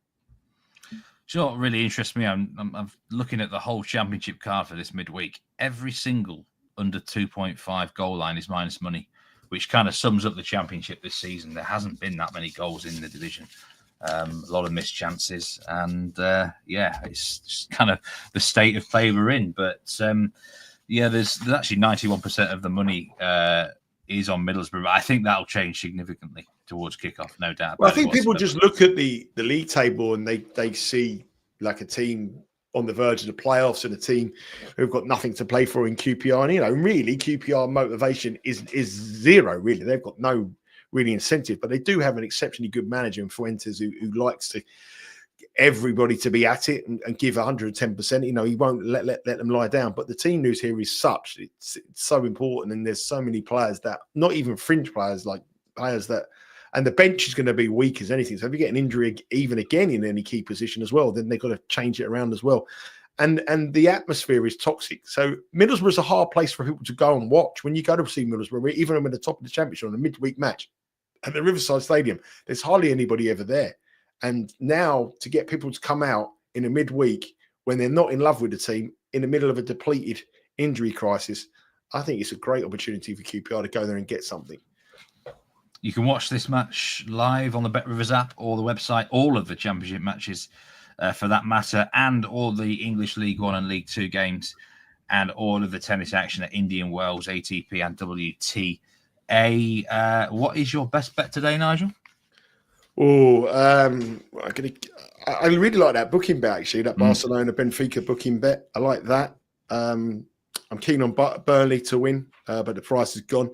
Do you know what really interests me? I'm looking at the whole championship card for this midweek. Every single under 2.5 goal line is minus money, which kind of sums up the championship this season. There hasn't been that many goals in the division. A lot of missed chances. And, it's just kind of the state of play we're in. But, there's actually 91% of the money is on Middlesbrough. But I think that'll change significantly towards kickoff, no doubt. Well, I think people just look at the league table and they see like a team on the verge of the playoffs and a team who've got nothing to play for in QPR. And, really, QPR motivation is zero, really. They've got no really incentive, but they do have an exceptionally good manager in Fuentes who likes to everybody to be at it and give 110%. He won't let them lie down. But the team news here is such, it's so important, and there's so many players that, not even fringe players, like players that, and the bench is going to be weak as anything. So if you get an injury even again in any key position as well, then they've got to change it around as well. And the atmosphere is toxic. So Middlesbrough is a hard place for people to go and watch. When you go to see Middlesbrough, even when the top of the championship on a midweek match at the Riverside Stadium, there's hardly anybody ever there. And now to get people to come out in a midweek when they're not in love with the team, in the middle of a depleted injury crisis, I think it's a great opportunity for QPR to go there and get something. You can watch this match live on the Bet Rivers app or the website, all of the championship matches for that matter, and all the English League One and League Two games, and all of the tennis action at Indian Wells, ATP and WTA. What is your best bet today, Nigel? Oh, I really like that booking bet, actually, that Barcelona Benfica booking bet. I like that. I'm keen on Burnley to win, but the price is gone.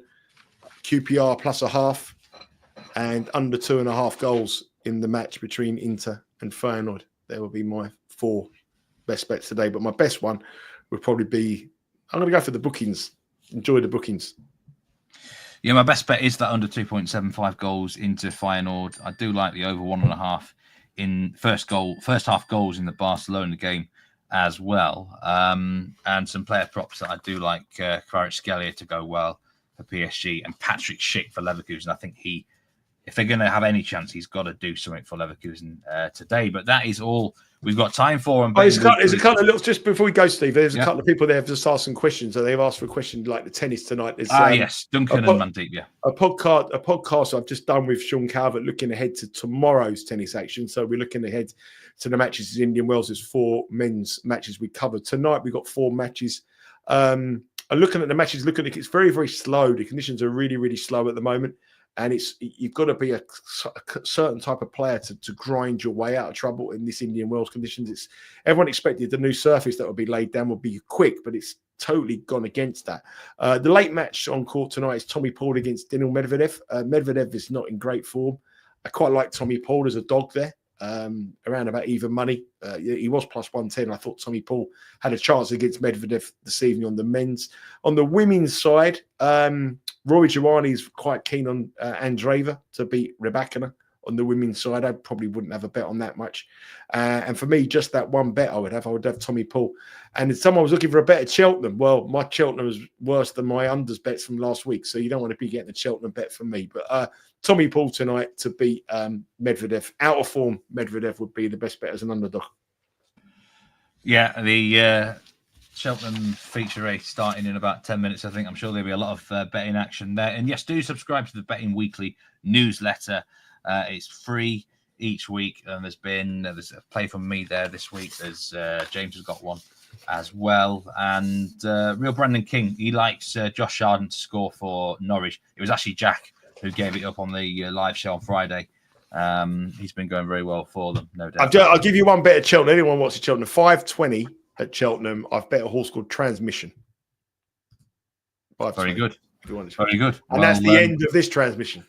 QPR plus a half and under 2.5 goals in the match between Inter and Feyenoord. There will be my 4 best bets today. But my best one would probably be, I'm going to go for the bookings. Enjoy the bookings. Yeah, my best bet is that under 2.75 goals into Feyenoord. I do like the over 1.5 in first half goals in the Barcelona game as well. And some player props that I do like, Kvaratskhelia to go well for PSG and Patrick Schick for Leverkusen. I think if they're going to have any chance, he's got to do something for Leverkusen today. But that is all we've got time for them. There's a couple of little, just before we go, Steve, there's a couple of people there have just asked some questions. So they've asked for a question like the tennis tonight. There's, yes, Duncan and Mandeep, yeah. A podcast I've just done with Sean Calvert looking ahead to tomorrow's tennis action. So we're looking ahead to the matches in Indian Wells. There's 4 men's matches we covered. Tonight we've got 4 matches. I'm looking at the matches, it's very, very slow. The conditions are really, really slow at the moment. And you've got to be a certain type of player to grind your way out of trouble in this Indian Wells conditions. Everyone expected the new surface that would be laid down would be quick, but it's totally gone against that. The late match on court tonight is Tommy Paul against Daniil Medvedev. Medvedev is not in great form. I quite like Tommy Paul as a dog there. Around about even money. He was plus 110. I thought Tommy Paul had a chance against Medvedev this evening on the men's. On the women's side, Rory Giovanni is quite keen on Andreeva to beat Rybakina on the women's side. I probably wouldn't have a bet on that much. And for me, just that one bet I would have Tommy Paul. And if someone was looking for a bet at Cheltenham, well, my Cheltenham was worse than my unders bets from last week. So you don't want to be getting the Cheltenham bet from me. But Tommy Paul tonight to beat Medvedev. Out of form, Medvedev would be the best bet as an underdog. Yeah, the Cheltenham feature race starting in about 10 minutes. I think I'm sure there'll be a lot of betting action there. And yes, do subscribe to the Betting Weekly newsletter. It's free each week. And there's a play from me there this week. There's James has got one as well. And Real Brandon King, he likes Josh Sargent to score for Norwich. It was actually Jack who gave it up on the live show on Friday. He's been going very well for them, no doubt. I'll give you one bet at Cheltenham. Anyone wants at Cheltenham? 5.20 at Cheltenham. I've bet a horse called Transmission. Very good. Very good. And that's the end of this transmission.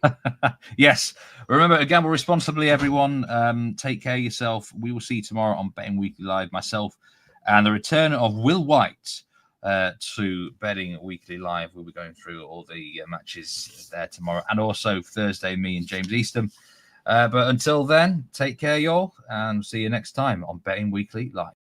Yes. Remember to gamble responsibly, everyone. Take care of yourself. We will see you tomorrow on Betting Weekly Live. Myself and the return of Will White to Betting Weekly Live. We'll be going through all the matches there tomorrow. And also Thursday, me and James Eastham. But until then, take care, y'all. And see you next time on Betting Weekly Live.